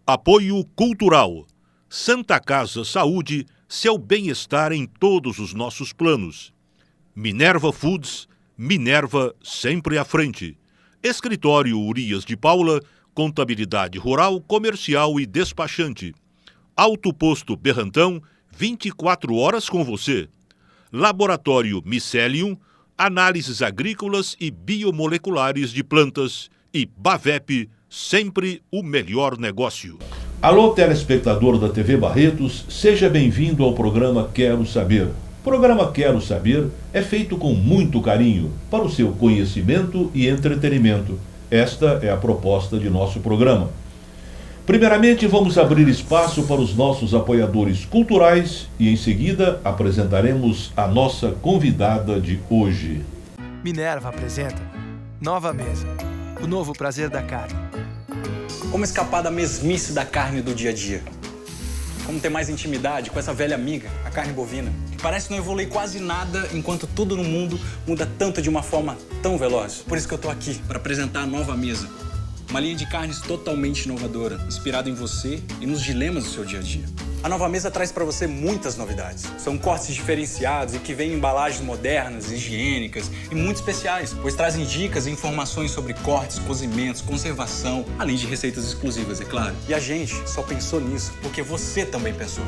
Apoio Cultural. Santa Casa Saúde, seu bem-estar em todos os nossos planos. Minerva Foods, Minerva sempre à frente. Escritório Urias de Paula, contabilidade rural, comercial e despachante. Auto Posto Berrantão, 24 horas com você. Laboratório Micelium, análises agrícolas e biomoleculares de plantas. E Bavep, sempre o melhor negócio. Alô, telespectador da TV Barretos, seja bem-vindo ao programa Quero Saber. O programa Quero Saber é feito com muito carinho para o seu conhecimento e entretenimento. Esta é a proposta de nosso programa. Primeiramente, vamos abrir espaço para os nossos apoiadores culturais e, em seguida, apresentaremos a nossa convidada de hoje. Minerva apresenta Nova Mesa, o novo prazer da carne. Como escapar da mesmice da carne do dia a dia? Como ter mais intimidade com essa velha amiga, a carne bovina, que parece não evoluir quase nada enquanto tudo no mundo muda tanto de uma forma tão veloz. Por isso que eu tô aqui, para apresentar a Nova Mesa. Uma linha de carnes totalmente inovadora, inspirada em você e nos dilemas do seu dia a dia. A Nova Mesa traz para você muitas novidades. São cortes diferenciados e que vêm em embalagens modernas, higiênicas e muito especiais, pois trazem dicas e informações sobre cortes, cozimentos, conservação, além de receitas exclusivas, é claro. E a gente só pensou nisso porque você também pensou.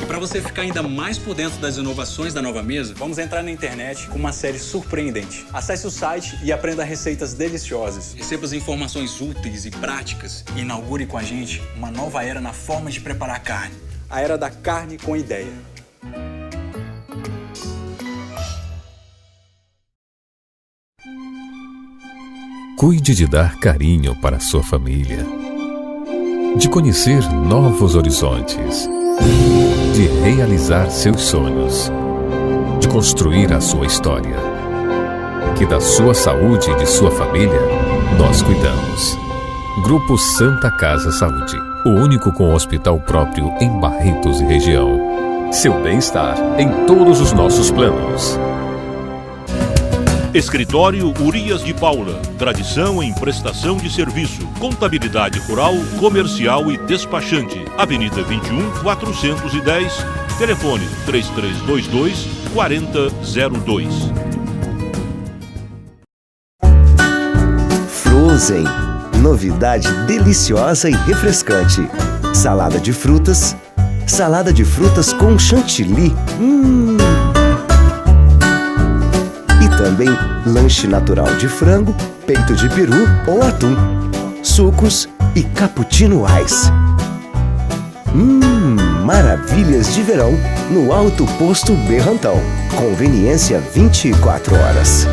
E para você ficar ainda mais por dentro das inovações da Nova Mesa, vamos entrar na internet com uma série surpreendente. Acesse o site e aprenda receitas deliciosas. Receba as informações úteis e práticas e inaugure com a gente uma nova era na forma de preparar carne. A era da carne com ideia. Cuide de dar carinho para a sua família, de conhecer novos horizontes, de realizar seus sonhos, de construir a sua história. Que da sua saúde e de sua família, nós cuidamos. Grupo Santa Casa Saúde, o único com hospital próprio em Barretos e região. Seu bem-estar em todos os nossos planos. Escritório Urias de Paula, tradição em prestação de serviço, contabilidade rural, comercial e despachante. Avenida 21, 410, telefone 3322-4002. Frozen, novidade deliciosa e refrescante. Salada de frutas com chantilly. E também lanche natural de frango, peito de peru ou atum, sucos e cappuccino ice. Maravilhas de verão no Alto Posto Berrantão. Conveniência 24 horas.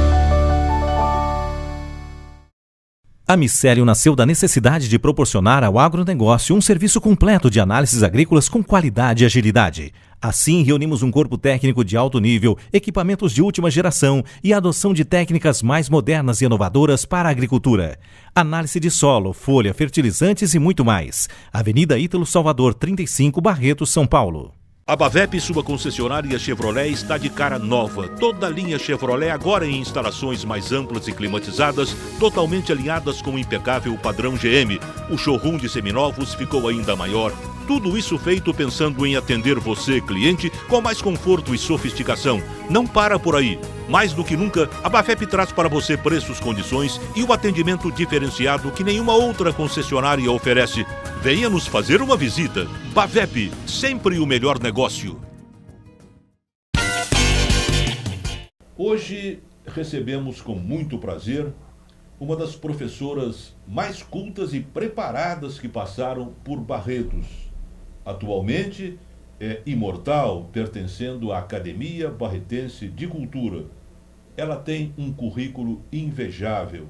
A Micelium nasceu da necessidade de proporcionar ao agronegócio um serviço completo de análises agrícolas com qualidade e agilidade. Assim, reunimos um corpo técnico de alto nível, equipamentos de última geração e a adoção de técnicas mais modernas e inovadoras para a agricultura. Análise de solo, folha, fertilizantes e muito mais. Avenida Ítalo Salvador 35, Barretos, São Paulo. A Bavep, sua concessionária Chevrolet, está de cara nova. Toda a linha Chevrolet agora em instalações mais amplas e climatizadas, totalmente alinhadas com o impecável padrão GM. O showroom de seminovos ficou ainda maior. Tudo isso feito pensando em atender você, cliente, com mais conforto e sofisticação. Não para por aí. Mais do que nunca, a Bavep traz para você preços, condições e o atendimento diferenciado que nenhuma outra concessionária oferece. Venha nos fazer uma visita. Bavep, sempre o melhor negócio. Hoje recebemos com muito prazer uma das professoras mais cultas e preparadas que passaram por Barretos. Atualmente é imortal, pertencendo à Academia Barretense de Cultura. Ela tem um currículo invejável.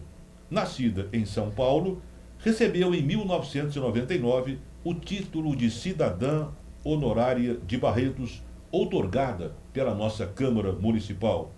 Nascida em São Paulo, recebeu em 1999 o título de cidadã honorária de Barretos, outorgada pela nossa Câmara Municipal.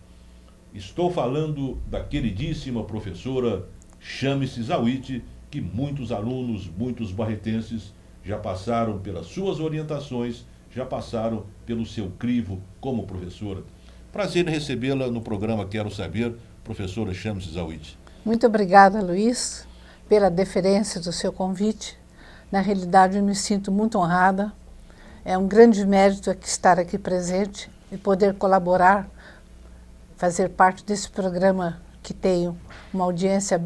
Estou falando da queridíssima professora Chame-se Zawit, que muitos alunos, muitos barretenses já passaram pelas suas orientações, já passaram pelo seu crivo como professora. Prazer em recebê-la no programa Quero Saber, professora Chame-se Zawit. Muito obrigada, Luiz, pela deferência do seu convite. Na realidade, eu me sinto muito honrada. É um grande mérito estar aqui presente e poder colaborar, fazer parte desse programa que tem uma audiência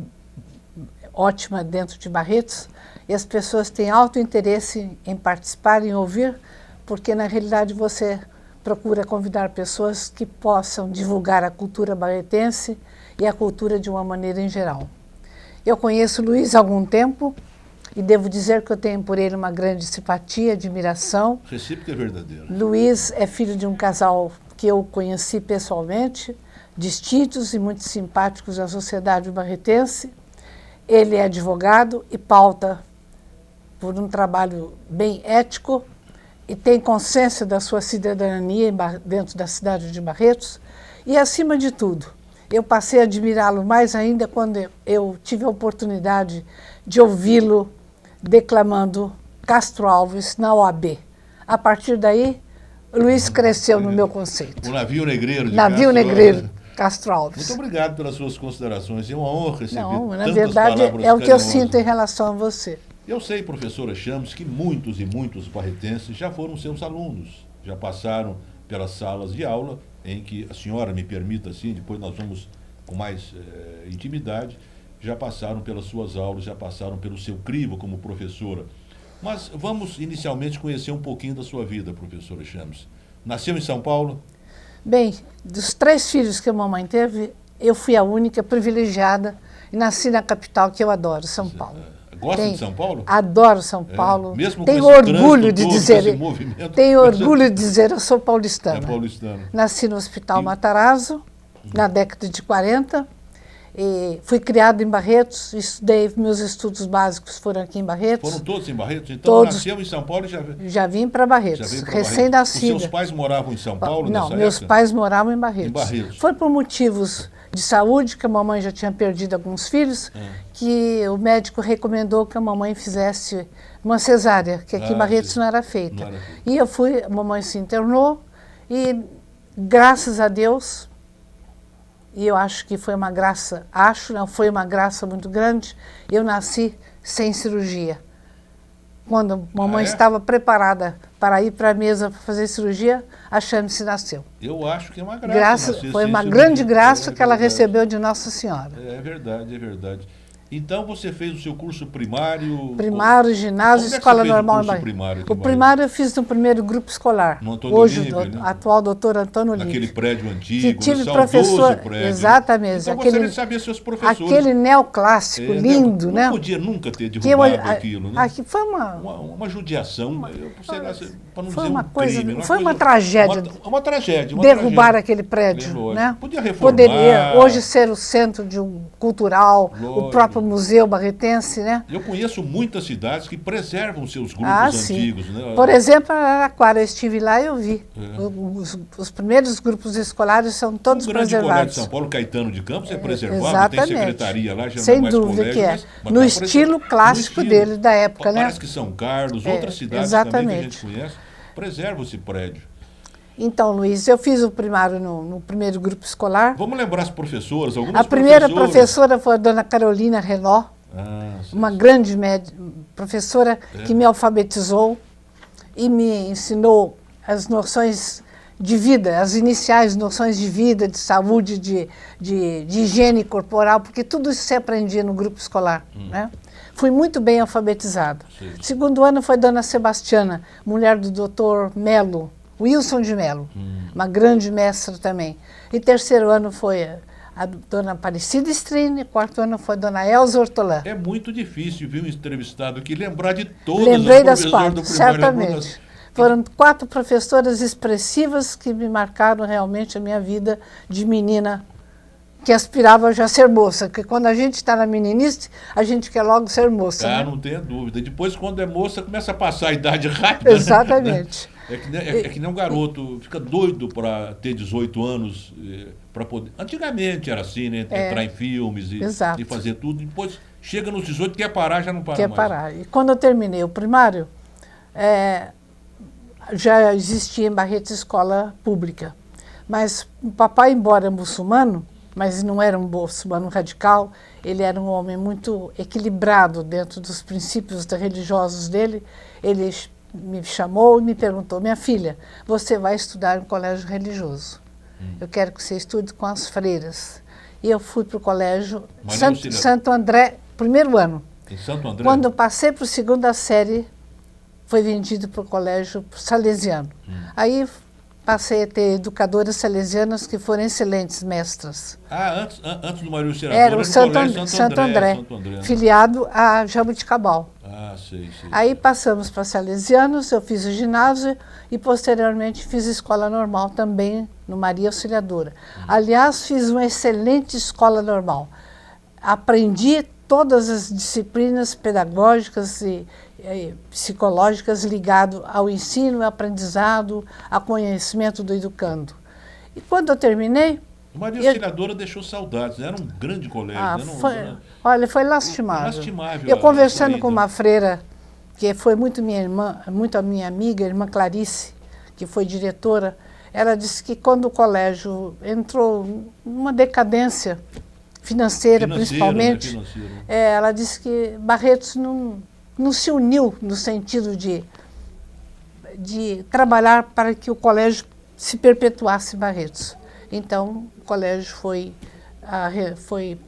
ótima dentro de Barretos, e as pessoas têm alto interesse em participar, em ouvir, porque na realidade você procura convidar pessoas que possam divulgar a cultura barretense e a cultura de uma maneira em geral. Eu conheço o Luiz há algum tempo e devo dizer que eu tenho por ele uma grande simpatia, admiração. Recíproca é verdadeira. Luiz é filho de um casal que eu conheci pessoalmente, distintos e muito simpáticos à sociedade barretense. Ele é advogado e pauta por um trabalho bem ético e tem consciência da sua cidadania dentro da cidade de Barretos. E, acima de tudo, eu passei a admirá-lo mais ainda quando eu tive a oportunidade de ouvi-lo declamando Castro Alves na OAB. A partir daí, Luiz cresceu no meu conceito. O navio negreiro de Navio negreiro Castro Alves. Muito obrigado pelas suas considerações. É uma honra receber na tantas verdade, palavras é o que eu carinhosas. sinto em relação a você. Eu sei, professora Chamos, que muitos e muitos barretenses já foram seus alunos, já passaram pelas salas de aula, em que a senhora me permita assim, depois nós vamos com mais intimidade, já passaram pelas suas aulas, já passaram pelo seu crivo como professora. Mas vamos inicialmente conhecer um pouquinho da sua vida, professora Chamos. Nasceu em São Paulo? Bem, dos 3 filhos que a mamãe teve, eu fui a única privilegiada e nasci na capital, que eu adoro, São Paulo. Gosta de São Paulo? Adoro São Paulo. Mesmo com tenho esse orgulho de todo, dizer, esse movimento, tenho orgulho de dizer, eu sou paulistana. É paulistana. Nasci no Hospital Matarazzo, na década de 40. E fui criado em Barretos, estudei, meus estudos básicos foram aqui em Barretos. Foram todos em Barretos? Então todos, nasceu em São Paulo e já vim para Barretos, recém-nascida. Os seus pais moravam em São Paulo Não, nessa meus época? pais moravam em Barretos. Em Barretos. Foi por motivos de saúde, que a mamãe já tinha perdido alguns filhos, que o médico recomendou que a mamãe fizesse uma cesárea, que aqui em Barretos não era feita. E eu fui, a mamãe se internou e, graças a Deus, e eu acho que foi uma graça, foi uma graça muito grande, eu nasci sem cirurgia. Quando a mamãe estava preparada para ir para a mesa para fazer cirurgia, a Chame-se nasceu. Eu acho que é uma graça. Foi uma grande graça que ela recebeu de Nossa Senhora. É verdade, é verdade. Então você fez o seu curso primário? Primário, ginásio, escola normal em Barretos. O primário eu fiz no primeiro grupo escolar. No Antônio Hoje, Olímpio, né? atual doutor Antônio Olímpio. Naquele prédio antigo, que tive saudoso professor, prédio. Exatamente. Então você gostaria de saber seus professores. Aquele neoclássico, lindo, né? Não podia nunca ter derrubado aquilo, né? Aqui foi uma judiação, sei lá, para não foi dizer uma um coisa, crime. foi uma tragédia. Uma tragédia. Derrubar aquele prédio, né? Podia reformar. Poderia hoje ser o centro de um cultural, o próprio museu barretense, né? Eu conheço muitas cidades que preservam seus grupos antigos, né? Por exemplo, Araraquara, eu estive lá e eu vi. Os primeiros grupos escolares são todos preservados. O grande colégio de São Paulo, Caetano de Campos, é preservado, exatamente. Tem secretaria lá, já sem não é mais dúvida colégio, que é. mas no estilo clássico dele, da época, né? Parece que São Carlos, outras cidades também que a gente conhece, preservam esse prédio. Então, Luiz, eu fiz o primário no primeiro grupo escolar. Vamos lembrar as professoras, algumas A primeira professora foi a dona Carolina Renó, uma grande professora que me alfabetizou e me ensinou as noções de vida, as iniciais noções de vida, de saúde, de higiene corporal, porque tudo isso se aprendia no grupo escolar, né? Fui muito bem alfabetizada. Segundo ano foi dona Sebastiana, mulher do doutor Melo, Wilson de Melo, uma grande mestra também. E terceiro ano foi a dona Aparecida Strini, quarto ano foi a dona Elza Hortolã. É muito difícil, viu, um entrevistado aqui, lembrar de todas Lembrei as das 4, do primário. certamente. Foram 4 professoras expressivas que me marcaram realmente a minha vida de menina que aspirava já a ser moça, porque quando a gente está na meninice, a gente quer logo ser moça. Ah, né? Não tenha dúvida. Depois, quando é moça, começa a passar a idade rápida. Exatamente. Né? É que nem um garoto fica doido para ter 18 anos, para poder... Antigamente era assim, né? Entrar em filmes e fazer tudo. Depois chega nos 18, quer parar, já não para mais. Quer parar. E quando eu terminei o primário, já existia em Barretos escola pública. Mas o papai, embora muçulmano, mas não era um bolsominion radical, ele era um homem muito equilibrado dentro dos princípios religiosos dele. Ele me chamou e me perguntou: minha filha, você vai estudar em colégio religioso. Eu quero que você estude com as freiras. E eu fui para o colégio Santo André, primeiro ano. Em Santo André? Quando eu passei para a segunda série, foi vendido para o colégio salesiano. Aí passei a ter educadoras salesianas que foram excelentes mestras. Antes do Maria Auxiliadora era o Santo André, filiado a Jabuticabal. Sei. Aí passamos para salesianos, eu fiz o ginásio e posteriormente fiz escola normal também no Maria Auxiliadora. Aliás, fiz uma excelente escola normal. Aprendi todas as disciplinas pedagógicas e psicológicas ligadas ao ensino, ao aprendizado, ao conhecimento do educando. E quando eu terminei... Maria Auxiliadora deixou saudades, era um grande colégio. Olha, foi lastimável. Eu conversando com uma freira, que foi muito minha irmã, muito a minha amiga, a irmã Clarice, que foi diretora, ela disse que quando o colégio entrou numa decadência financeira principalmente, ela disse que Barretos não se uniu no sentido de trabalhar para que o colégio se perpetuasse em Barretos. Então, o colégio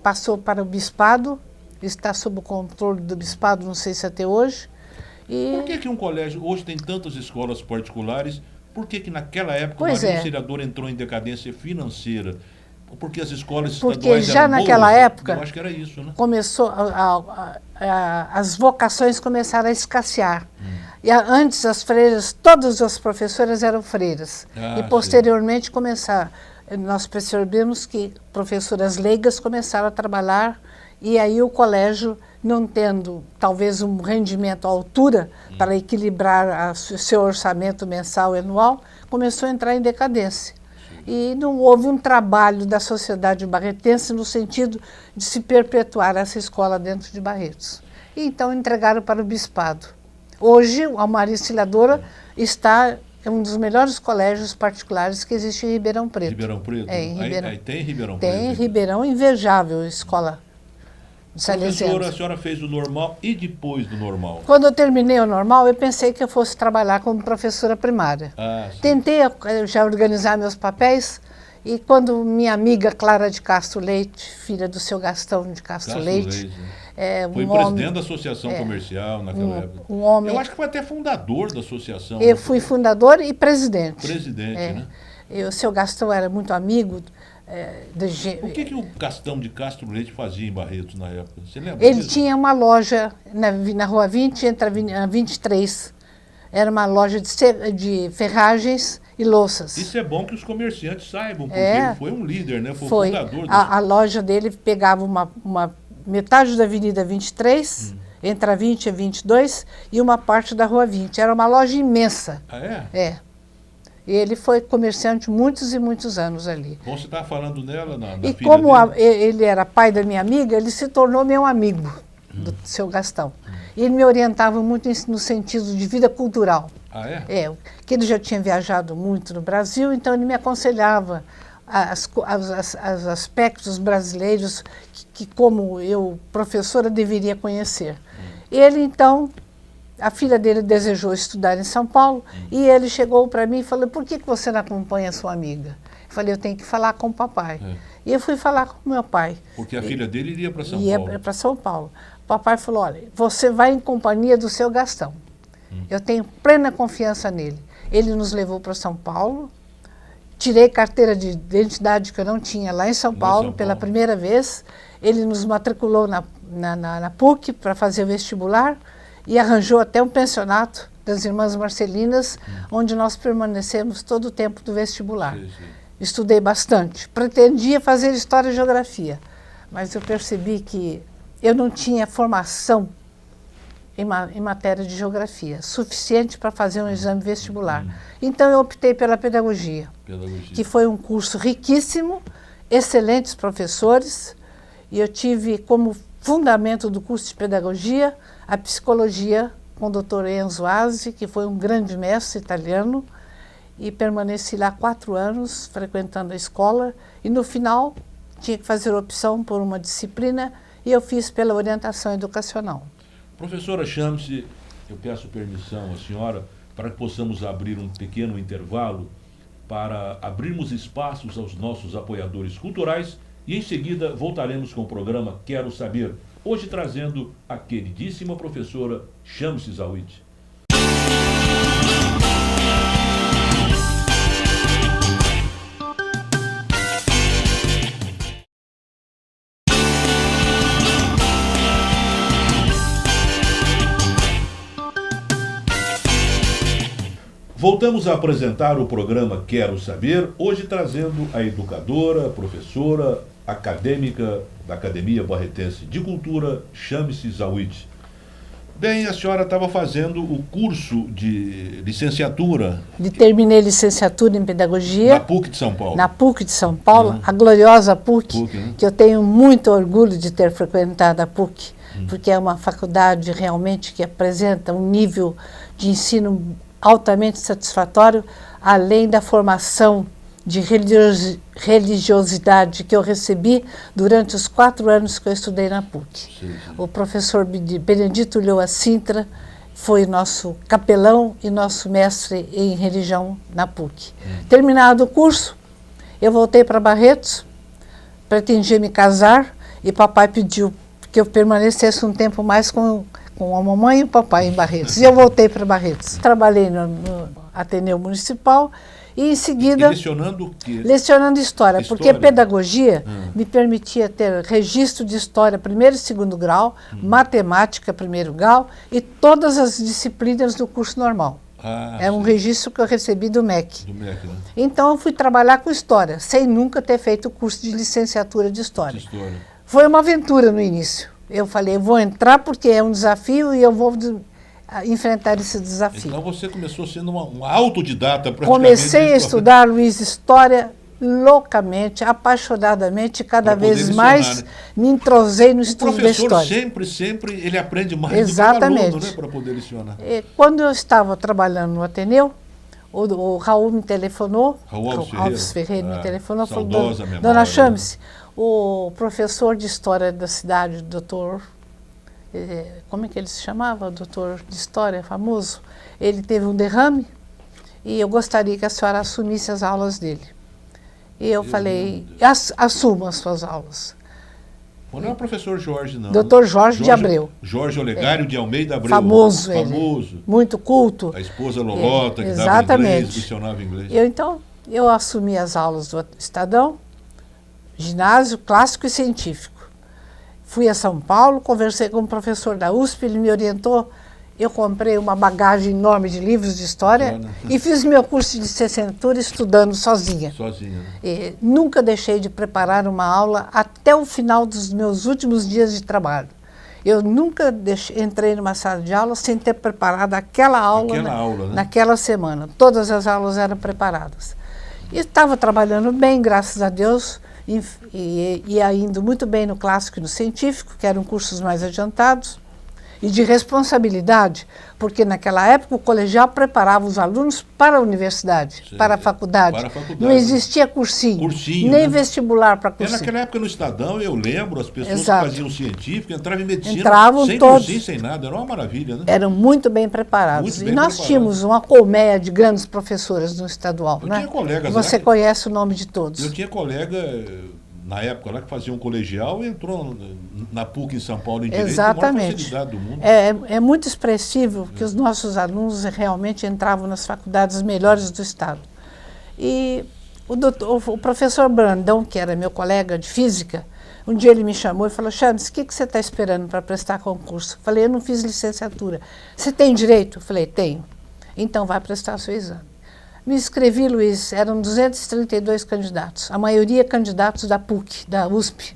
passou para o bispado, está sob o controle do bispado, não sei se até hoje. Por que um colégio, hoje tem tantas escolas particulares, por que naquela época o Maria Auxiliadora entrou em decadência financeira? Porque as escolas estaduais Porque já eram naquela boas? época, eu acho que era isso, né? Começou as vocações começaram a escassear. E antes as freiras, todas as professoras eram freiras. E posteriormente nós percebemos que professoras leigas começaram a trabalhar, e aí o colégio, não tendo talvez um rendimento à altura para equilibrar seu orçamento mensal e anual, começou a entrar em decadência. E não houve um trabalho da sociedade barretense no sentido de se perpetuar essa escola dentro de Barretos. E então entregaram para o bispado. Hoje, a Maria Auxiliadora é um dos melhores colégios particulares que existe em Ribeirão Preto. Ribeirão Preto? Aí tem Ribeirão Preto? Tem Ribeirão, invejável escola de salesianos. A senhora fez o normal e depois do normal? Quando eu terminei o normal, eu pensei que eu fosse trabalhar como professora primária. Tentei já organizar meus papéis, e quando minha amiga Clara de Castro Leite, filha do seu Gastão de Castro Leite, foi presidente da associação comercial naquela época. Eu acho que foi até fundador da associação. Eu fui fundador e presidente. Né? O seu Gastão era muito amigo. O que o Gastão de Castro Leite fazia em Barretos na época? Você lembra Ele disso? tinha uma loja na Rua 20, entre a 23. Era uma loja de ferragens e louças. Isso é bom que os comerciantes saibam, porque ele foi um líder, né? Foi o fundador. A loja dele pegava uma metade da Avenida 23, entre a 20 e a 22, e uma parte da Rua 20. Era uma loja imensa. E ele foi comerciante muitos e muitos anos ali. Bom, você estava falando nela na E filha como dele? Ele era pai da minha amiga, ele se tornou meu amigo, do seu Gastão. E ele me orientava muito no sentido de vida cultural. Que ele já tinha viajado muito no Brasil, então ele me aconselhava os aspectos brasileiros que, como eu, professora, deveria conhecer. Ele, então, a filha dele desejou estudar em São Paulo, e ele chegou para mim e falou: por que você não acompanha a sua amiga? Eu falei: eu tenho que falar com o papai. E eu fui falar com o meu pai. Porque a filha dele iria para São Paulo. Ia para São Paulo. O papai falou: olha, você vai em companhia do seu Gastão. Eu tenho plena confiança nele. Ele nos levou para São Paulo. Tirei carteira de identidade que eu não tinha lá em São Paulo pela primeira vez. Ele nos matriculou na PUC para fazer o vestibular e arranjou até um pensionato das Irmãs Marcelinas, onde nós permanecemos todo o tempo do vestibular. Estudei bastante. Pretendia fazer História e Geografia, mas eu percebi que eu não tinha formação em matéria de geografia suficiente para fazer um exame vestibular. Então eu optei pela pedagogia, que foi um curso riquíssimo, excelentes professores, e eu tive como fundamento do curso de pedagogia a psicologia com o Dr. Enzo Azzi, que foi um grande mestre italiano, e permaneci lá 4 anos frequentando a escola, e no final tinha que fazer opção por uma disciplina e eu fiz pela orientação educacional. Professora Shamsi, eu peço permissão à senhora para que possamos abrir um pequeno intervalo para abrirmos espaços aos nossos apoiadores culturais e em seguida voltaremos com o programa Quero Saber, hoje trazendo a queridíssima professora Shamsi Zawid. Voltamos a apresentar o programa Quero Saber, hoje trazendo a educadora, professora, acadêmica da Academia Barretense de Cultura, Shamsi Zawid. Bem, a senhora estava fazendo o curso de licenciatura. Terminei licenciatura em Pedagogia. Na PUC de São Paulo. Na PUC de São Paulo, a gloriosa PUC, né? Que eu tenho muito orgulho de ter frequentado a PUC, porque é uma faculdade realmente que apresenta um nível de ensino altamente satisfatório, além da formação de religiosidade que eu recebi durante os 4 anos que eu estudei na PUC. Sim. O professor Benedito Ulloa Sintra foi nosso capelão e nosso mestre em religião na PUC. Terminado o curso, eu voltei para Barretos, pretendia me casar e papai pediu que eu permanecesse um tempo mais com a mamãe e o papai em Barretos. E eu voltei para Barretos. Trabalhei no Ateneu Municipal e em seguida... E lecionando o quê? Lecionando história, porque pedagogia me permitia ter registro de história, 1º e 2º grau, matemática, 1º grau, e todas as disciplinas do curso normal. É um registro que eu recebi do MEC. Do MEC, né? Então eu fui trabalhar com história, sem nunca ter feito o curso de licenciatura de história. Foi uma aventura no início. Eu falei, eu vou entrar porque é um desafio e eu vou enfrentar esse desafio. Então você começou sendo uma autodidata praticamente. Comecei a estudar, Luiz, história loucamente, apaixonadamente, cada vez mais me entrosei no estudo da história. O professor sempre, ele aprende mais Exatamente. do que o aluno, né, para poder lecionar. Quando eu estava trabalhando no Ateneu, o Raul me telefonou, Raul Alves Ferreira me telefonou, falou, memória, Dona Shamsi, o professor de história da cidade, o doutor, como é que ele se chamava? O doutor de história famoso, ele teve um derrame e eu gostaria que a senhora assumisse as aulas dele. E eu falei, assuma as suas aulas. Não é o professor Jorge, não. Doutor Jorge de Abreu. Jorge Olegário de Almeida Abreu. Famoso ele. Muito culto. A esposa Lolota, que dava inglês, lecionava inglês. Eu assumi as aulas do Estadão, ginásio clássico e científico. Fui a São Paulo, conversei com o professor da USP, ele me orientou. Eu comprei uma bagagem enorme de livros de história e fiz meu curso de licenciatura estudando sozinha. Sozinha, né? E nunca deixei de preparar uma aula até o final dos meus últimos dias de trabalho. Eu nunca entrei numa sala de aula sem ter preparado aquela aula, naquela semana. Todas as aulas eram preparadas. E estava trabalhando bem, graças a Deus, e indo muito bem no clássico e no científico, que eram cursos mais adiantados. E de responsabilidade, porque naquela época o colegial preparava os alunos para a universidade, para a faculdade. Não existia cursinho nem vestibular para cursinho. Naquela época no Estadão, eu lembro, as pessoas que faziam científico, entravam em medicina sem todos, cursinho, sem nada, era uma maravilha, né? Eram muito bem preparados. Nós tínhamos uma colmeia de grandes professoras no estadual, né? Tinha colegas Você conhece o nome de todos. Eu tinha colega... Na época lá que fazia um colegial, entrou na PUC em São Paulo em Direito, a maior facilidade do mundo. É muito expressivo que os nossos alunos realmente entravam nas faculdades melhores do estado. E o professor Brandão, que era meu colega de física, um dia ele me chamou e falou, Shamsi, o que você está esperando para prestar concurso? Falei, eu não fiz licenciatura. Você tem direito? Falei, tenho. Então vai prestar o seu exame. Me inscrevi, Luiz, eram 232 candidatos, a maioria candidatos da PUC, da USP,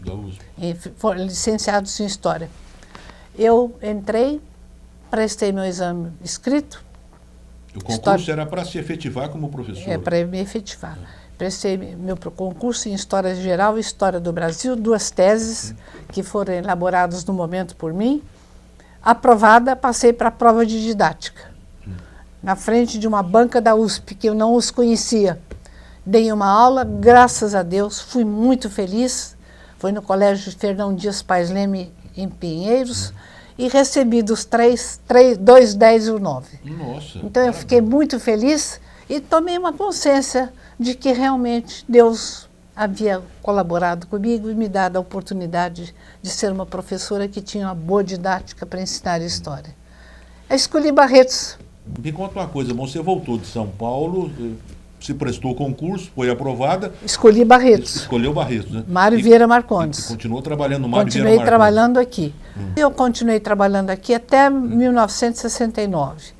licenciados em História. Eu entrei, prestei meu exame escrito. O concurso era para se efetivar como professor? É, para me efetivar. Prestei meu concurso em História Geral e História do Brasil, 2 teses que foram elaboradas no momento por mim. Aprovada, passei para a prova de didática. Na frente de uma banca da USP, que eu não os conhecia. Dei uma aula, graças a Deus, fui muito feliz, Foi no Colégio Fernão Dias Pais Leme, em Pinheiros, e recebi dos 2 10 e o 9. Nossa. Então eu fiquei muito feliz e tomei uma consciência de que realmente Deus havia colaborado comigo e me dado a oportunidade de ser uma professora que tinha uma boa didática para ensinar história. Eu escolhi Barretos. Me conta uma coisa, você voltou de São Paulo, se prestou ao concurso, foi aprovada. Escolhi Barretos. Escolheu Barretos, né? Mário Vieira Marcondes. Continuou trabalhando no Mário Vieira Continuei Marcondes. trabalhando aqui. Eu continuei trabalhando aqui até 1969.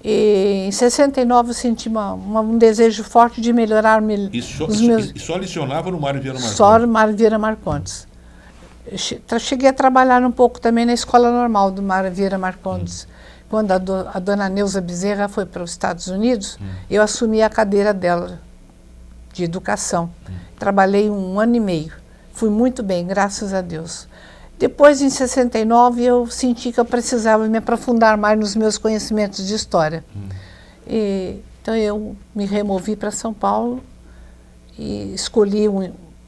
E em 69 eu senti um desejo forte de melhorar E só lecionava no Mário Vieira Marcondes? Só no Mário Vieira Marcondes. Cheguei a trabalhar um pouco também na escola normal do Mário Vieira Marcondes. Quando a dona Neuza Bezerra foi para os Estados Unidos, eu assumi a cadeira dela de educação. Trabalhei 1 ano e meio. Fui muito bem, graças a Deus. Depois, em 69, eu senti que eu precisava me aprofundar mais nos meus conhecimentos de história. Então, eu me removi para São Paulo e escolhi,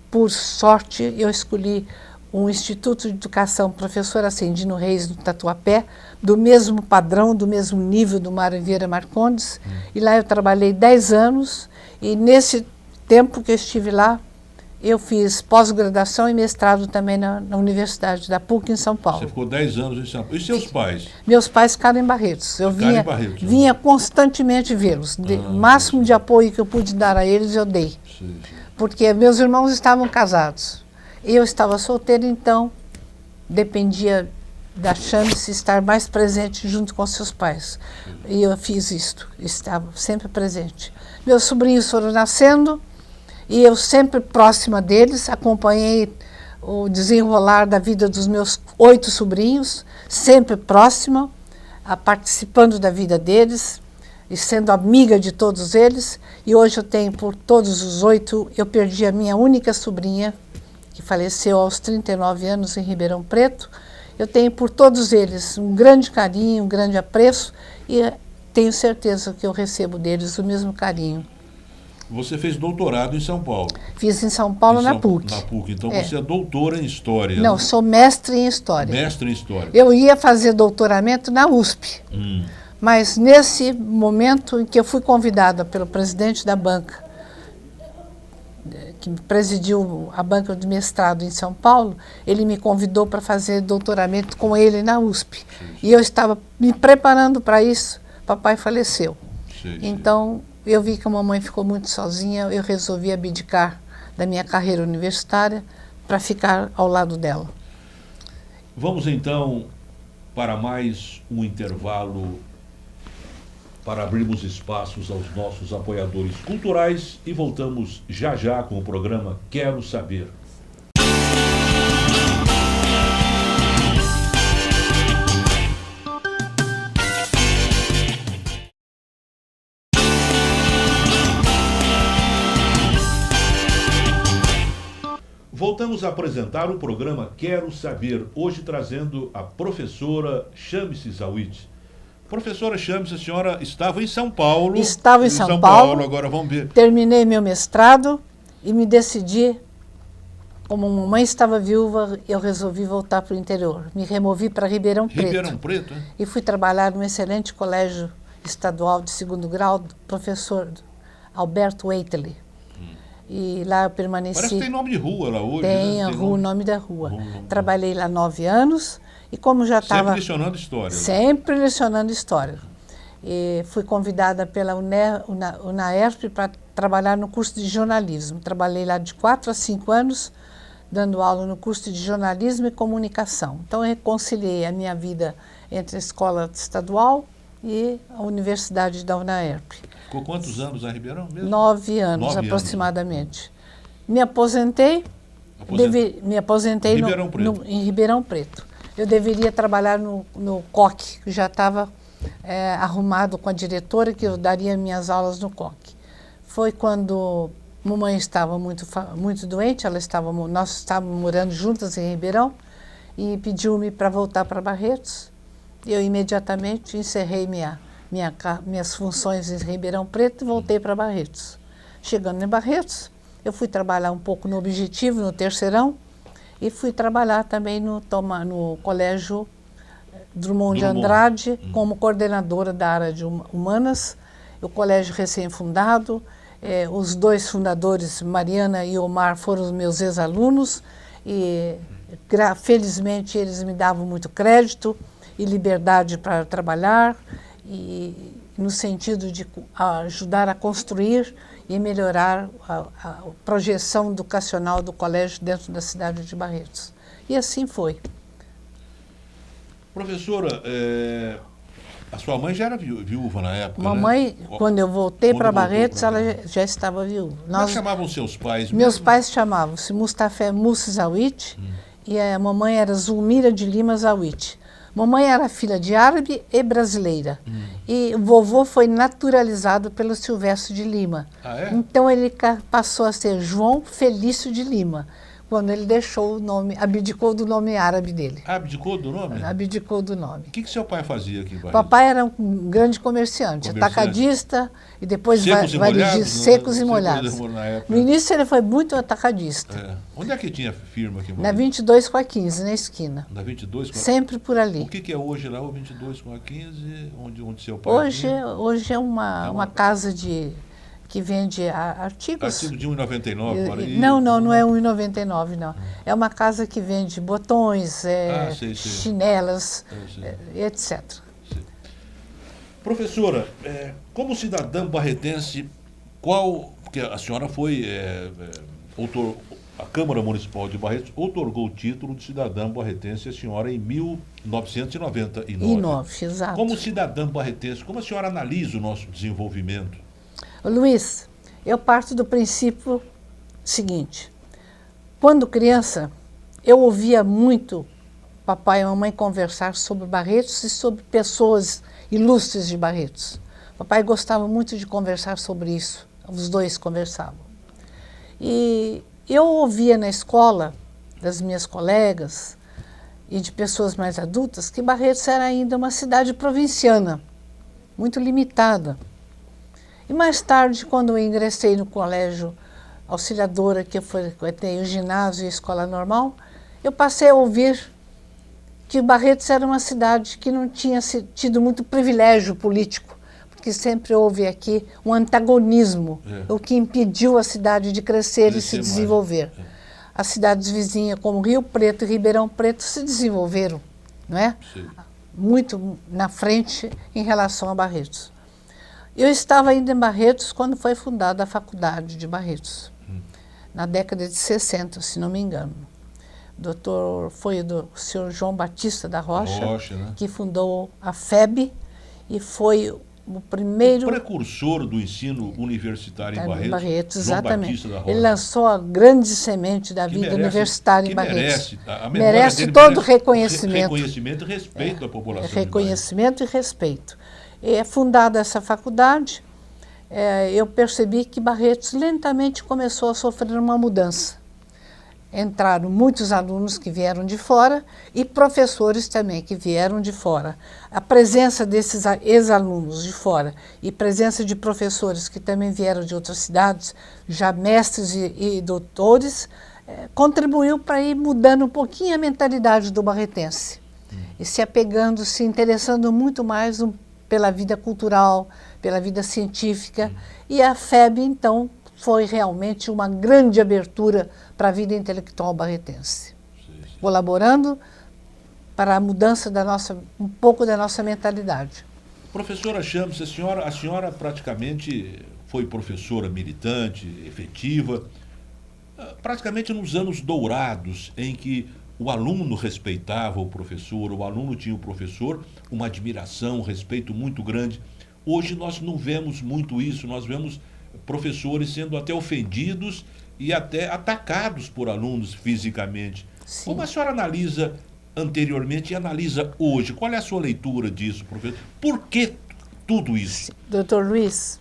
por sorte, eu escolhi um Instituto de Educação Professor Ascendino Reis, do Tatuapé, do mesmo padrão, do mesmo nível do Mário Vieira Marcondes. E lá eu trabalhei 10 anos e nesse tempo que eu estive lá, eu fiz pós-graduação e mestrado também na Universidade da PUC em São Paulo. Você ficou 10 anos em São Paulo. E seus pais? Meus pais ficaram em Barretos. Eu vinha constantemente vê-los. O máximo de apoio que eu pude dar a eles, eu dei. Sim. Porque meus irmãos estavam casados. Eu estava solteira, então dependia da chance de estar mais presente junto com seus pais. E eu fiz isto, estava sempre presente. Meus sobrinhos foram nascendo e eu sempre próxima deles, acompanhei o desenrolar da vida dos meus 8 sobrinhos, sempre próxima, participando da vida deles e sendo amiga de todos eles. E hoje eu tenho, por todos os 8, eu perdi a minha única sobrinha, que faleceu aos 39 anos em Ribeirão Preto. Eu tenho por todos eles um grande carinho, um grande apreço e tenho certeza que eu recebo deles o mesmo carinho. Você fez doutorado em São Paulo? Fiz em São Paulo, na PUC. Na PUC, então você é doutora em História. Não, sou mestre em História. Mestre em História. Eu ia fazer doutoramento na USP, mas nesse momento em que eu fui convidada pelo presidente da banca, que presidiu a banca de mestrado em São Paulo, ele me convidou para fazer doutoramento com ele na USP. E eu estava me preparando para isso, papai faleceu. Então, eu vi que a mamãe ficou muito sozinha, eu resolvi abdicar da minha carreira universitária para ficar ao lado dela. Vamos então para mais um intervalo para abrirmos espaços aos nossos apoiadores culturais e voltamos já já com o programa Quero Saber. Voltamos a apresentar o programa Quero Saber, hoje trazendo a professora Chamice Zawit. Professora Chamice, a senhora estava em São Paulo. Estava em São Paulo, agora vamos ver. Terminei meu mestrado e me decidi, como a mamãe estava viúva, eu resolvi voltar para o interior. Me removi para Ribeirão Preto. Ribeirão Preto, hein? E fui trabalhar num excelente colégio estadual de 2º grau, do professor Alberto Waitley. E lá eu permaneci. Parece que tem nome de rua lá hoje. Tem, né? o nome da rua. Trabalhei lá 9 anos e como já estava... Sempre lecionando História. Sempre lecionando História. E fui convidada pela UNAERP para trabalhar no curso de jornalismo. Trabalhei lá de 4 a 5 anos, dando aula no curso de jornalismo e comunicação. Então eu reconciliei a minha vida entre a escola estadual e a universidade da UNAERP. Ficou quantos anos na Ribeirão mesmo? 9 anos, aproximadamente. Me aposentei, me aposentei em Ribeirão Preto. Eu deveria trabalhar no COC, que já estava arrumado com a diretora, que eu daria minhas aulas no COC. Foi quando mamãe estava muito doente, nós estávamos morando juntas em Ribeirão, e pediu-me para voltar para Barretos. Eu imediatamente encerrei minhas funções em Ribeirão Preto e voltei para Barretos. Chegando em Barretos, eu fui trabalhar um pouco no Objetivo, no Terceirão, E fui trabalhar também no Colégio Drummond de Andrade, como coordenadora da área de humanas. O colégio recém-fundado, os dois fundadores, Mariana e Omar, foram os meus ex-alunos, e felizmente eles me davam muito crédito e liberdade para trabalhar, e no sentido de ajudar a construir e melhorar a projeção educacional do colégio dentro da cidade de Barretos. E assim foi. Professora, a sua mãe já era viúva na época, Mamãe, né? quando eu voltei para Barretos, ela já estava viúva. Como chamavam seus pais? Meus pais chamavam-se Mustafa Musa Zawit e a mamãe era Zulmira de Lima Zawit. Mamãe era filha de árabe e brasileira. E o vovô foi naturalizado pelo Silvestre de Lima. Ah, é? Então ele passou a ser João Felício de Lima, quando ele deixou o nome, abdicou do nome árabe dele. Abdicou do nome? Abdicou do nome. O que seu pai fazia aqui em Barretos? Papai era um grande comerciante, atacadista e depois varejista, secos e molhados. No início ele foi muito atacadista. Onde é que tinha firma aqui em Na Barretos? 22 com a 15, na esquina. Na 22 com a... Sempre por ali. O que é hoje lá, o 22 com a 15, onde seu pai... Hoje é uma casa que vende artigos... Artigo de 1,99 para ir... Não é 1,99 não. É uma casa que vende botões, chinelas, etc. Sei. Professora, como cidadã barretense, porque a senhora foi... a Câmara Municipal de Barretos outorgou o título de cidadã barretense a senhora em 1999. Exato. Como cidadã barretense, como a senhora analisa o nosso desenvolvimento? Luiz, eu parto do princípio seguinte. Quando criança, eu ouvia muito papai e mamãe conversar sobre Barretos e sobre pessoas ilustres de Barretos. Papai gostava muito de conversar sobre isso. Os dois conversavam. E eu ouvia na escola, das minhas colegas e de pessoas mais adultas, que Barretos era ainda uma cidade provinciana, muito limitada. E mais tarde, quando eu ingressei no colégio auxiliadora, que eu frequentei o ginásio e a escola normal, eu passei a ouvir que Barretos era uma cidade que não tinha tido muito privilégio político, porque sempre houve aqui um antagonismo, o que impediu a cidade de crescer e se desenvolver. As cidades vizinhas, como Rio Preto e Ribeirão Preto, se desenvolveram, não é? Muito na frente em relação a Barretos. Eu estava ainda em Barretos quando foi fundada a faculdade de Barretos, na década de 60, se não me engano. Foi o senhor João Batista da Rocha, né? Que fundou a FEB e foi o primeiro... O precursor do ensino universitário em Barretos, exatamente. Ele lançou a grande semente da vida universitária em Barretos. Merece todo o reconhecimento. Reconhecimento e respeito da população. Reconhecimento e respeito. Fundada essa faculdade, eu percebi que Barretos lentamente começou a sofrer uma mudança. Entraram muitos alunos que vieram de fora e professores também que vieram de fora. A presença desses ex-alunos de fora e presença de professores que também vieram de outras cidades, já mestres e doutores, contribuiu para ir mudando um pouquinho a mentalidade do barretense. E se apegando, se interessando muito mais pela vida cultural, pela vida científica. E a FEB, então, foi realmente uma grande abertura para a vida intelectual barretense, colaborando para a mudança um pouco da nossa mentalidade. Professora Chames, a senhora praticamente foi professora militante, efetiva, praticamente nos anos dourados, em que o aluno respeitava o professor, o aluno tinha o professor uma admiração, um respeito muito grande. Hoje nós não vemos muito isso, nós vemos professores sendo até ofendidos e até atacados por alunos fisicamente. Sim. Como a senhora analisa anteriormente e analisa hoje? Qual é a sua leitura disso, professor? Por que tudo isso? Doutor Luiz,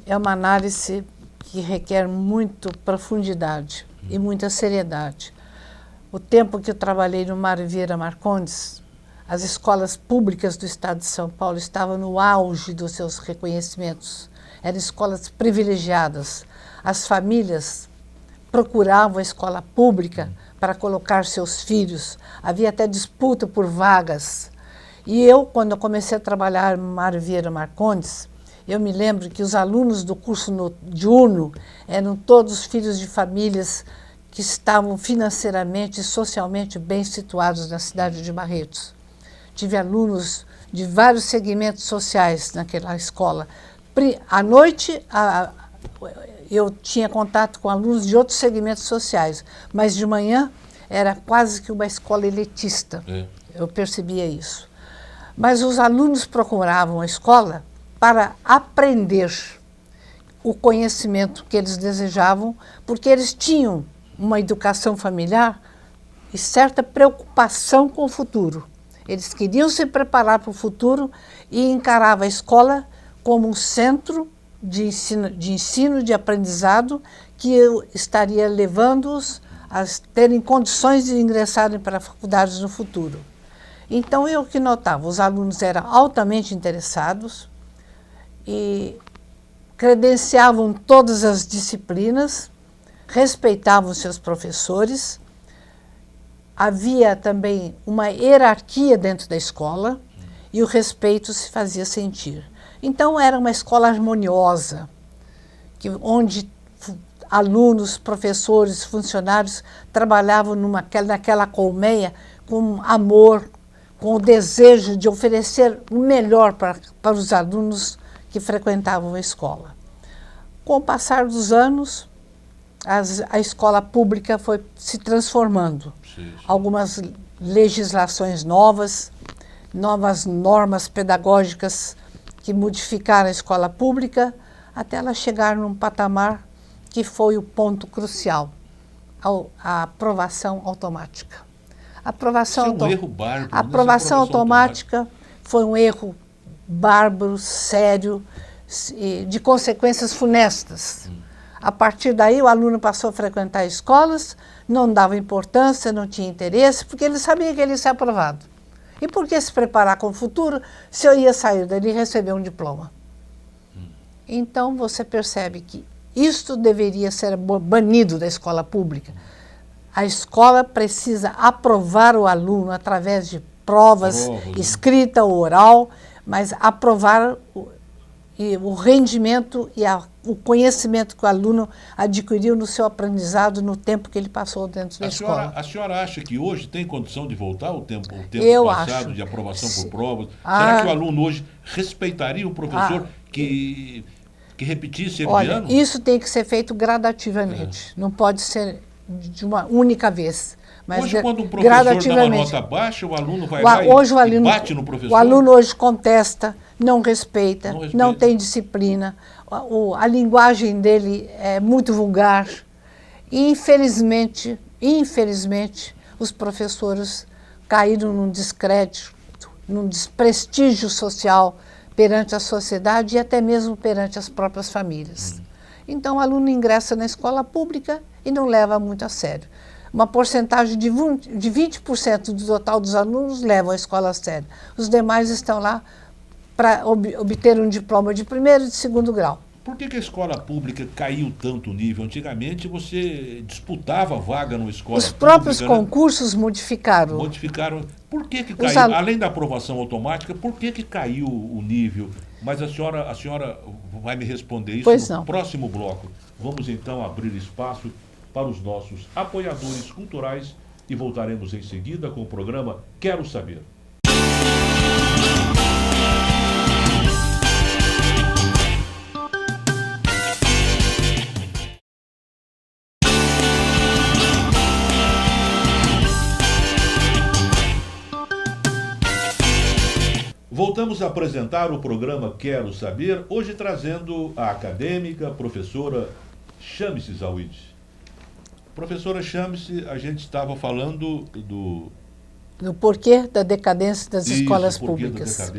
é uma análise que requer muito profundidade e muita seriedade. O tempo que eu trabalhei no Mário Vieira Marcondes, as escolas públicas do estado de São Paulo estavam no auge dos seus reconhecimentos. Eram escolas privilegiadas. As famílias procuravam a escola pública para colocar seus filhos. Havia até disputa por vagas. E eu, quando eu comecei a trabalhar em Mário Vieira Marcondes, eu me lembro que os alunos do curso diurno eram todos filhos de famílias que estavam financeiramente e socialmente bem situados na cidade de Barretos. Tive alunos de vários segmentos sociais naquela escola. À noite, eu tinha contato com alunos de outros segmentos sociais, mas de manhã era quase que uma escola elitista. Eu percebia isso. Mas os alunos procuravam a escola para aprender o conhecimento que eles desejavam, porque eles tinham uma educação familiar e certa preocupação com o futuro. Eles queriam se preparar para o futuro e encaravam a escola como um centro de ensino, de aprendizado, que eu estaria levando-os a terem condições de ingressarem para faculdades no futuro. Então, eu que notava, os alunos eram altamente interessados e credenciavam todas as disciplinas, respeitavam seus professores, havia também uma hierarquia dentro da escola e o respeito se fazia sentir. Então, era uma escola harmoniosa, onde alunos, professores, funcionários trabalhavam naquela colmeia com amor, com o desejo de oferecer o melhor para os alunos que frequentavam a escola. Com o passar dos anos, a escola pública foi se transformando. Algumas legislações novas normas pedagógicas que modificaram a escola pública até ela chegar num patamar que foi o ponto crucial, a aprovação automática. A aprovação automática foi um erro bárbaro, sério, de consequências funestas. A partir daí, o aluno passou a frequentar escolas, não dava importância, não tinha interesse, porque ele sabia que ele ia ser aprovado. E por que se preparar com o futuro se eu ia sair dali e receber um diploma? Então, você percebe que isto deveria ser banido da escola pública. A escola precisa aprovar o aluno através de provas, escrita ou oral, mas aprovar o rendimento e o conhecimento que o aluno adquiriu no seu aprendizado no tempo que ele passou dentro da escola. A senhora acha que hoje tem condição de voltar o tempo passado de aprovação por provas? Será que o aluno hoje respeitaria o professor que repetisse esse ano? Isso tem que ser feito gradativamente. Não pode ser de uma única vez. Mas hoje, quando um professor dá uma nota baixa, o aluno vai lá e bate no professor? O aluno hoje contesta, não respeita, não tem disciplina, a linguagem dele é muito vulgar. E, infelizmente, os professores caíram num descrédito, num desprestígio social perante a sociedade e até mesmo perante as próprias famílias. Então, o aluno ingressa na escola pública e não leva muito a sério. Uma porcentagem de 20% do total dos alunos levam a escola a sério. Os demais estão lá para obter um diploma de primeiro e de segundo grau. Por que a escola pública caiu tanto o nível? Antigamente você disputava vaga numa escola pública. Os próprios concursos modificaram. Por que caiu? Além da aprovação automática, por que caiu o nível? Mas a senhora vai me responder isso no próximo bloco. Vamos então abrir espaço para os nossos apoiadores culturais e voltaremos em seguida com o programa Quero Saber. Voltamos a apresentar o programa Quero Saber, hoje trazendo a acadêmica, professora Shamsi Zawid. Professora Shamsi, a gente estava falando do porquê da decadência das escolas públicas.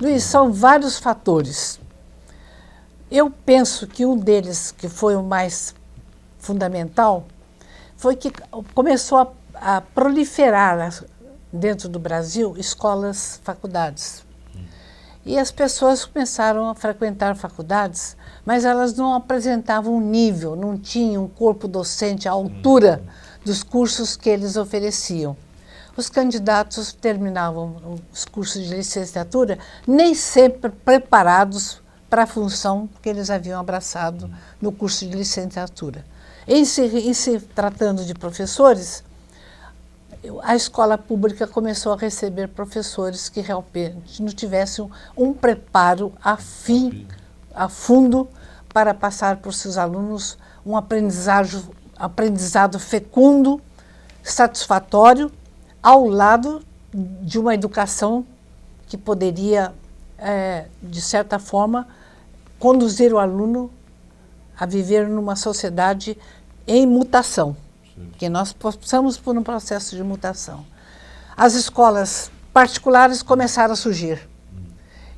Luiz, são vários fatores. Eu penso que um deles, que foi o mais fundamental, foi que começou a proliferar dentro do Brasil escolas, faculdades. E as pessoas começaram a frequentar faculdades, mas elas não apresentavam um nível, não tinham um corpo docente à altura dos cursos que eles ofereciam. Os candidatos terminavam os cursos de licenciatura nem sempre preparados para a função que eles haviam abraçado no curso de licenciatura. Em se tratando de professores, a escola pública começou a receber professores que realmente não tivessem um preparo a fundo para passar para os seus alunos um aprendizado fecundo, satisfatório, ao lado de uma educação que poderia, de certa forma, conduzir o aluno a viver numa sociedade em mutação, que nós passamos por um processo de mutação. As escolas particulares começaram a surgir,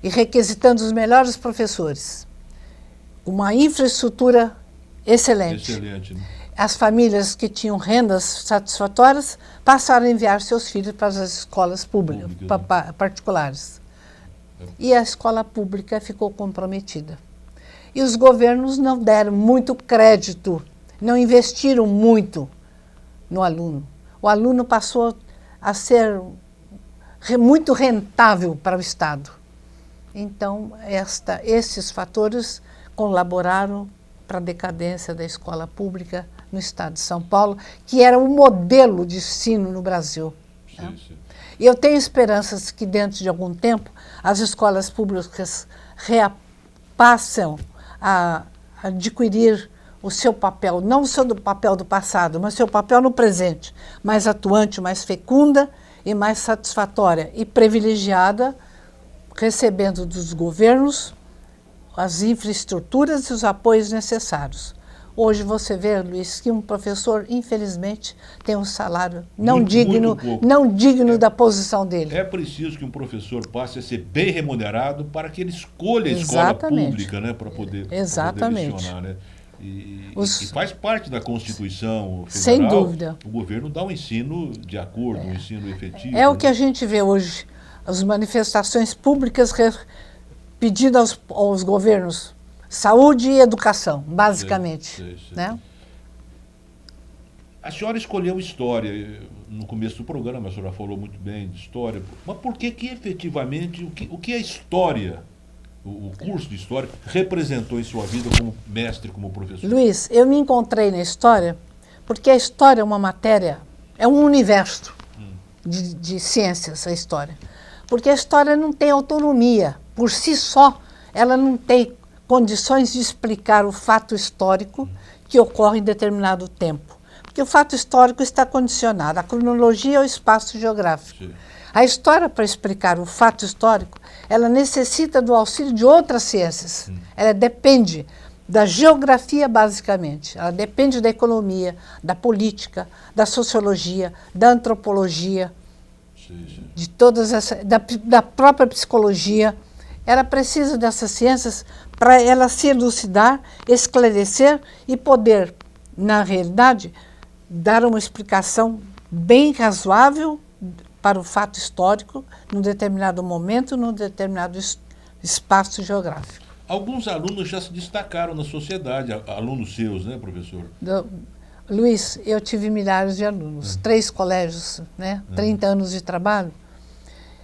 e requisitando os melhores professores, uma infraestrutura excelente. Excelente, né? As famílias que tinham rendas satisfatórias passaram a enviar seus filhos para as escolas públicas, particulares. E a escola pública ficou comprometida. E os governos não deram muito crédito, não investiram muito no aluno. O aluno passou a ser muito rentável para o Estado. Então, esses fatores colaboraram para a decadência da escola pública no Estado de São Paulo, que era um modelo de ensino no Brasil. Sim, né? sim. E eu tenho esperanças que, dentro de algum tempo, as escolas públicas passam a adquirir o seu papel, não o seu papel do passado, mas o seu papel no presente, mais atuante, mais fecunda e mais satisfatória e privilegiada, recebendo dos governos as infraestruturas e os apoios necessários. Hoje você vê, Luiz, que um professor, infelizmente, tem um salário não digno da posição dele. É preciso que um professor passe a ser bem remunerado para que ele escolha a escola pública, né, para poder lecionar, né? E faz parte da Constituição Federal. Sem dúvida. O governo dá um ensino de acordo, um ensino efetivo. É o que a gente vê hoje, as manifestações públicas pedindo aos governos saúde e educação, basicamente. Né? A senhora escolheu história. No começo do programa, a senhora falou muito bem de história. Mas por que efetivamente, o que a história, o curso de história, representou em sua vida como mestre, como professor? Luiz, eu me encontrei na história porque a história é uma matéria, é um universo de ciências, a história. Porque a história não tem autonomia. Por si só, ela não tem condições de explicar o fato histórico que ocorre em determinado tempo. Porque o fato histórico está condicionado. A cronologia é o espaço geográfico. Sim. A história, para explicar o fato histórico, ela necessita do auxílio de outras ciências. Ela depende da geografia, basicamente. Ela depende da economia, da política, da sociologia, da antropologia, de todas essas, da própria psicologia. Ela precisa dessas ciências para ela se elucidar, esclarecer e poder, na realidade, dar uma explicação bem razoável para o fato histórico num determinado momento, num determinado espaço geográfico. Alguns alunos já se destacaram na sociedade, alunos seus, né, professor? Luiz, eu tive milhares de alunos, 3 colégios, né, 30 anos de trabalho.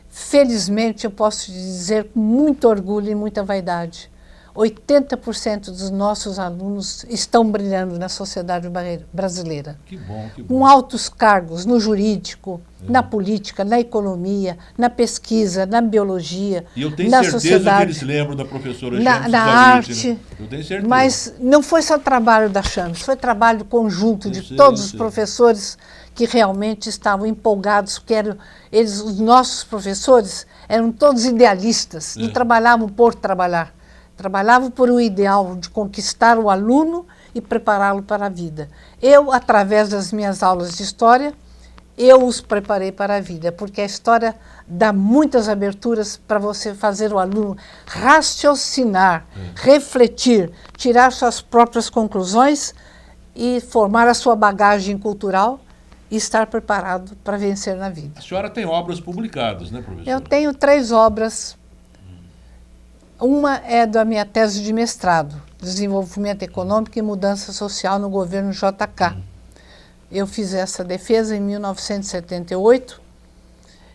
Felizmente, eu posso dizer com muito orgulho e muita vaidade, 80% dos nossos alunos estão brilhando na sociedade brasileira. Que bom, que bom. Com altos cargos no jurídico, na política, na economia, na pesquisa, na biologia, e eu tenho na certeza sociedade, que eles lembram da professora na Chames arte. Né? Eu tenho certeza. Mas não foi só trabalho da Chames, foi trabalho conjunto de todos os professores que realmente estavam empolgados, porque os nossos professores eram todos idealistas, não trabalhavam por trabalhar. Trabalhavam por um ideal de conquistar o aluno e prepará-lo para a vida. Eu, através das minhas aulas de história, eu os preparei para a vida, porque a história dá muitas aberturas para você fazer o aluno raciocinar, refletir, tirar suas próprias conclusões e formar a sua bagagem cultural e estar preparado para vencer na vida. A senhora tem obras publicadas, né, professora? Eu tenho 3 obras. Uma é da minha tese de mestrado, Desenvolvimento Econômico e Mudança Social no Governo JK. eu fiz essa defesa em 1978.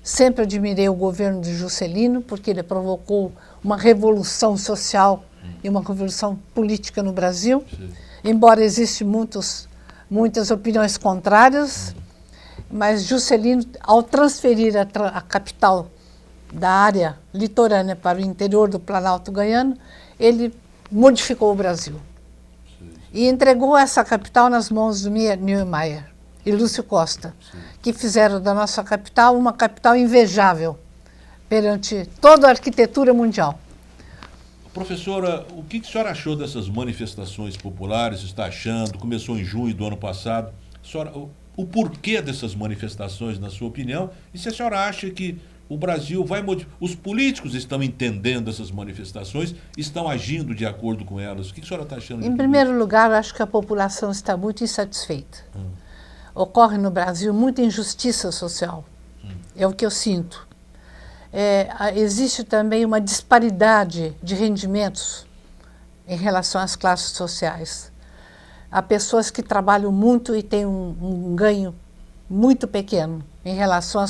Sempre admirei o governo de Juscelino, porque ele provocou uma revolução social e uma revolução política no Brasil. Sim. Embora existam muitas opiniões contrárias, mas Juscelino, ao transferir a capital da área litorânea para o interior do Planalto Goiano, ele modificou o Brasil. E entregou essa capital nas mãos do Niemeyer e Lúcio Costa, que fizeram da nossa capital uma capital invejável perante toda a arquitetura mundial. Professora, o que a senhora achou dessas manifestações populares? Está achando? Começou em junho do ano passado. Senhora, o porquê dessas manifestações, na sua opinião? E se a senhora acha que o Brasil vai modificar? Os políticos estão entendendo essas manifestações, estão agindo de acordo com elas. O que a senhora está achando? Em primeiro lugar, acho que a população está muito insatisfeita. Ocorre no Brasil muita injustiça social. É o que eu sinto. Existe também uma disparidade de rendimentos em relação às classes sociais. Há pessoas que trabalham muito e têm um ganho muito pequeno em relação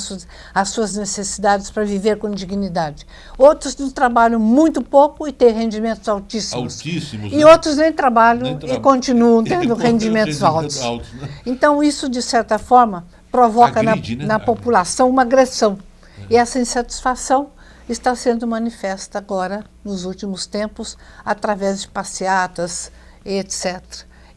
às suas necessidades para viver com dignidade. Outros trabalham muito pouco e têm rendimentos altíssimos. E né? Outros nem trabalham e continuam tendo rendimentos altos. Né? Então, isso, de certa forma, provoca na população uma agressão. E essa insatisfação está sendo manifesta agora, nos últimos tempos, através de passeatas, etc.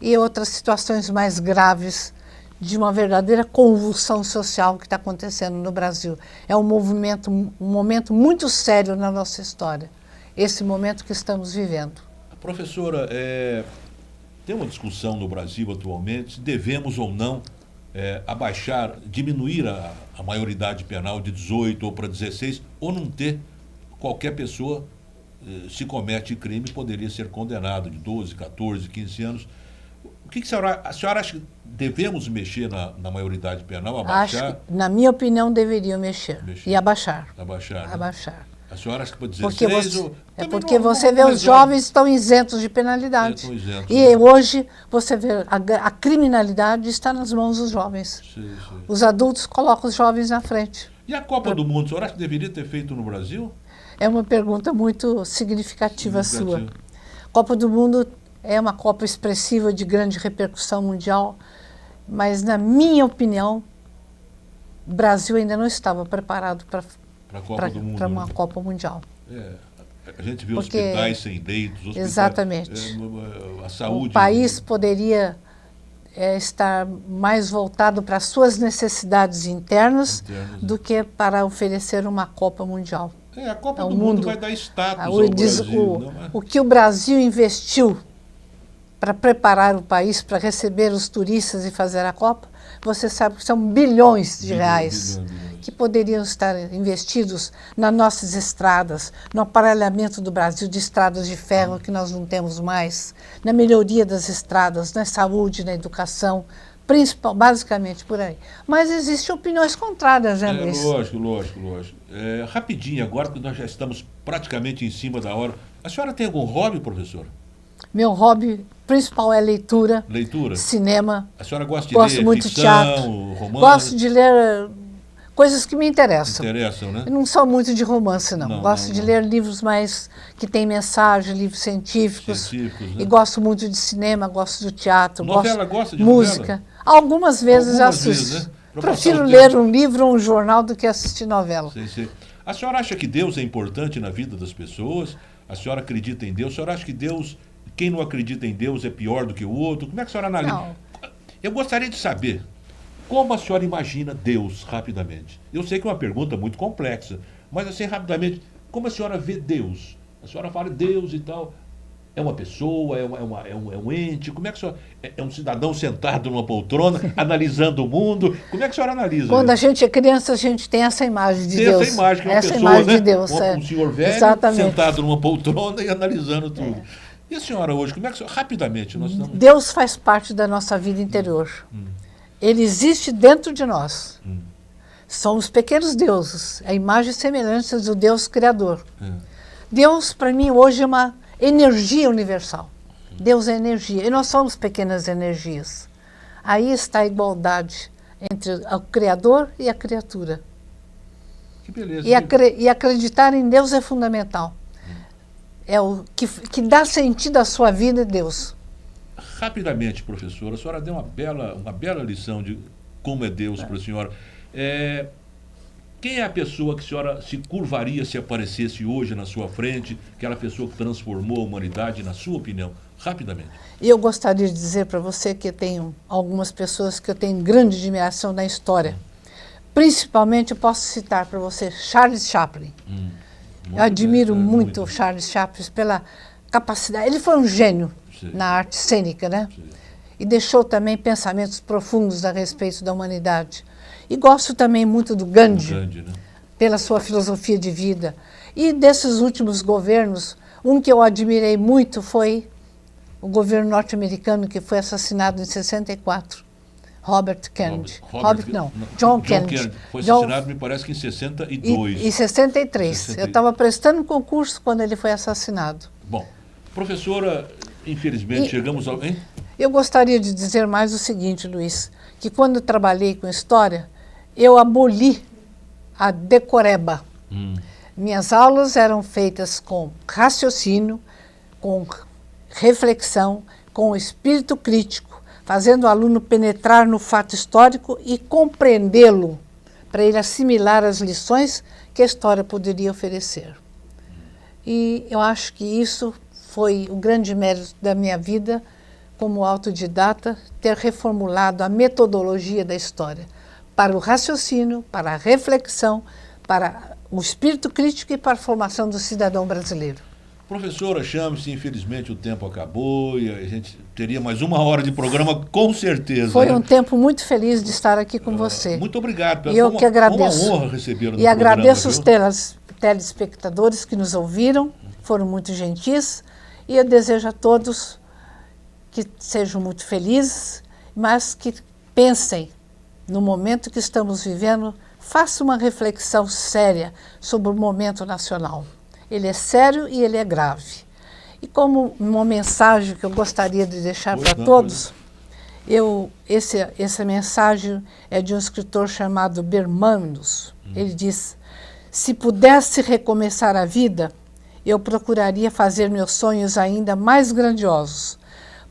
E outras situações mais graves de uma verdadeira convulsão social que está acontecendo no Brasil. É um momento muito sério na nossa história, esse momento que estamos vivendo. Professora, tem uma discussão no Brasil atualmente se devemos ou não diminuir a maioridade penal de 18 ou para 16, ou não ter qualquer pessoa, se comete crime, poderia ser condenado de 12, 14, 15 anos. O que a senhora acha que devemos mexer na maioridade penal, abaixar? Acho que, na minha opinião, deveriam mexer. E abaixar. Abaixar. Abaixar. A senhora acha que para 16... Porque você vê os jovens estão isentos de penalidade. E hoje você vê a criminalidade está nas mãos dos jovens. Sim. Os adultos colocam os jovens na frente. E a Copa do Mundo, a senhora acha que deveria ter feito no Brasil? É uma pergunta muito significativa sua. Copa do Mundo é uma Copa expressiva de grande repercussão mundial, mas, na minha opinião, o Brasil ainda não estava preparado para uma Copa Mundial. A gente vê hospitais sem leitos, exatamente. A saúde... O país poderia estar mais voltado para as suas necessidades internas do que para oferecer uma Copa Mundial. A Copa do Mundo vai dar status ao Brasil. O que o Brasil investiu para preparar o país para receber os turistas e fazer a Copa, você sabe que são bilhões de reais que poderiam estar investidos nas nossas estradas, no aparelhamento do Brasil de estradas de ferro que nós não temos mais, na melhoria das estradas, na saúde, na educação, basicamente por aí. Mas existem opiniões contrárias, né, Luiz? Lógico. Rapidinho, agora que nós já estamos praticamente em cima da hora. A senhora tem algum hobby, professora? Meu hobby principal é leitura. Cinema. A senhora gosta de gosto ler muito ficção, de teatro. romance? Gosto de ler coisas que me interessam. Né? Eu não sou muito de romance, não. Gosto de ler livros mais que têm mensagem, livros científicos. Né? E gosto muito de cinema, gosto do teatro. Gosta de música. Novela? Algumas vezes assisto. Né? Prefiro ler um livro ou um jornal do que assistir novela. Sim. A senhora acha que Deus é importante na vida das pessoas? A senhora acredita em Deus? A senhora acha que Deus... Quem não acredita em Deus é pior do que o outro? Como é que a senhora analisa? Não. Eu gostaria de saber como a senhora imagina Deus, rapidamente. Eu sei que é uma pergunta muito complexa, mas assim, rapidamente, como a senhora vê Deus? A senhora fala Deus e tal. É uma pessoa, é um ente? Como é que a senhora... É um cidadão sentado numa poltrona, analisando o mundo? Como é que a senhora analisa? Quando a gente é criança, a gente tem essa imagem de Deus. Essa imagem que é uma pessoa, imagem de Deus. Um senhor velho, sentado numa poltrona e analisando tudo. E a senhora hoje, como é que... Rapidamente, nós estamos... Deus faz parte da nossa vida interior. Ele existe dentro de nós. Somos pequenos deuses, a imagem e semelhança do Deus Criador. Deus, para mim, hoje é uma energia universal. Deus é energia, e nós somos pequenas energias. Aí está a igualdade entre o Criador e a criatura. Que beleza. E acreditar em Deus é fundamental. É o que dá sentido à sua vida, é Deus. Rapidamente, professora, a senhora deu uma bela lição de como é Deus para a senhora. Quem é a pessoa que a senhora se curvaria se aparecesse hoje na sua frente, aquela pessoa que transformou a humanidade, na sua opinião? Rapidamente. E eu gostaria de dizer para você que eu tenho algumas pessoas que eu tenho grande admiração na história. Principalmente, eu posso citar para você Charles Chaplin. Eu admiro muito Charles Chaplin pela capacidade. Ele foi um gênio na arte cênica, né? E deixou também pensamentos profundos a respeito da humanidade. E gosto também muito do Gandhi, né? Pela sua filosofia de vida. E desses últimos governos, um que eu admirei muito foi o governo norte-americano, que foi assassinado em 64. Robert Kennedy. John Kennedy. Foi assassinado, me parece que em 62. Em 63. Eu estava prestando concurso quando ele foi assassinado. Bom, professora, infelizmente chegamos ao... Hein? Eu gostaria de dizer mais o seguinte, Luiz, que quando eu trabalhei com história, eu aboli a decoreba. Minhas aulas eram feitas com raciocínio, com reflexão, com espírito crítico, fazendo o aluno penetrar no fato histórico e compreendê-lo, para ele assimilar as lições que a história poderia oferecer. E eu acho que isso foi o grande mérito da minha vida como autodidata, ter reformulado a metodologia da história para o raciocínio, para a reflexão, para o espírito crítico e para a formação do cidadão brasileiro. Professora, chame-se, infelizmente o tempo acabou e a gente teria mais 1 hora de programa, com certeza. Foi um tempo muito feliz de estar aqui com você. Muito obrigado. E eu que agradeço. Foi uma honra recebê-lo no programa. E agradeço os viu? Telespectadores que nos ouviram, foram muito gentis, e eu desejo a todos que sejam muito felizes, mas que pensem no momento que estamos vivendo, façam uma reflexão séria sobre o momento nacional. Ele é sério e ele é grave. E como uma mensagem que eu gostaria de deixar para todos, essa mensagem é de um escritor chamado Bermanus. Ele diz: se pudesse recomeçar a vida, eu procuraria fazer meus sonhos ainda mais grandiosos,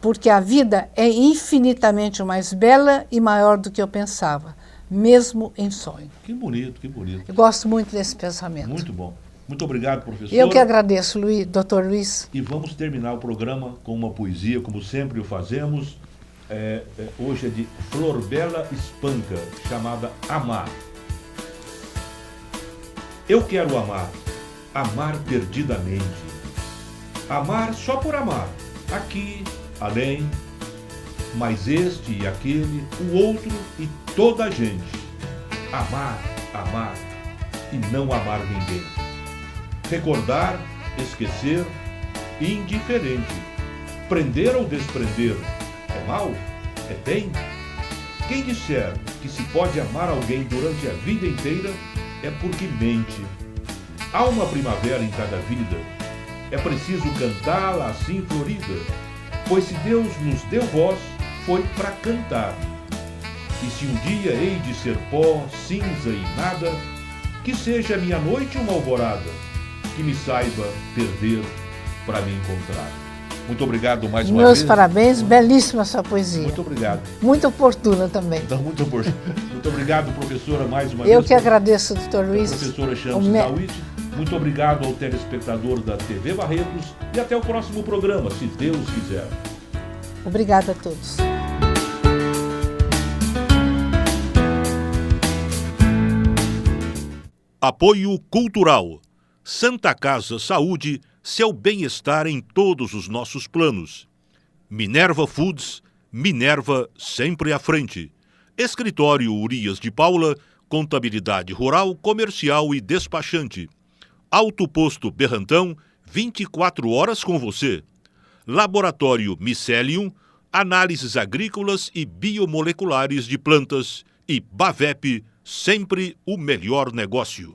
porque a vida é infinitamente mais bela e maior do que eu pensava, mesmo em sonho. Que bonito, que bonito. Eu gosto muito desse pensamento. Muito bom. Muito obrigado, professor. Eu que agradeço, Dr. Luiz. E vamos terminar o programa com uma poesia, como sempre o fazemos. Hoje é de Florbela Espanca, chamada Amar. Eu quero amar, amar perdidamente. Amar só por amar, aqui, além, mas este e aquele, o outro e toda a gente. Amar, amar e não amar ninguém. Recordar, esquecer, indiferente. Prender ou desprender, é mal? É bem? Quem disser que se pode amar alguém durante a vida inteira é porque mente. Há uma primavera em cada vida, é preciso cantá-la assim florida, pois se Deus nos deu voz, foi para cantar. E se um dia hei de ser pó, cinza e nada, que seja minha noite uma alvorada, que me saiba perder para me encontrar. Muito obrigado mais uma vez. Meus parabéns, belíssima sua poesia. Muito obrigado. Muito oportuna também. Então, muito obrigado, professora, mais uma vez. Eu que agradeço, Dr. Luiz. A professora chama-se Tawit. Muito obrigado ao telespectador da TV Barretos e até o próximo programa, se Deus quiser. Obrigada a todos. Apoio Cultural. Santa Casa Saúde, seu bem-estar em todos os nossos planos. Minerva Foods, Minerva sempre à frente. Escritório Urias de Paula, contabilidade rural, comercial e despachante. Alto Posto Berrantão, 24 horas com você. Laboratório Micelium, análises agrícolas e biomoleculares de plantas. E Bavep, sempre o melhor negócio.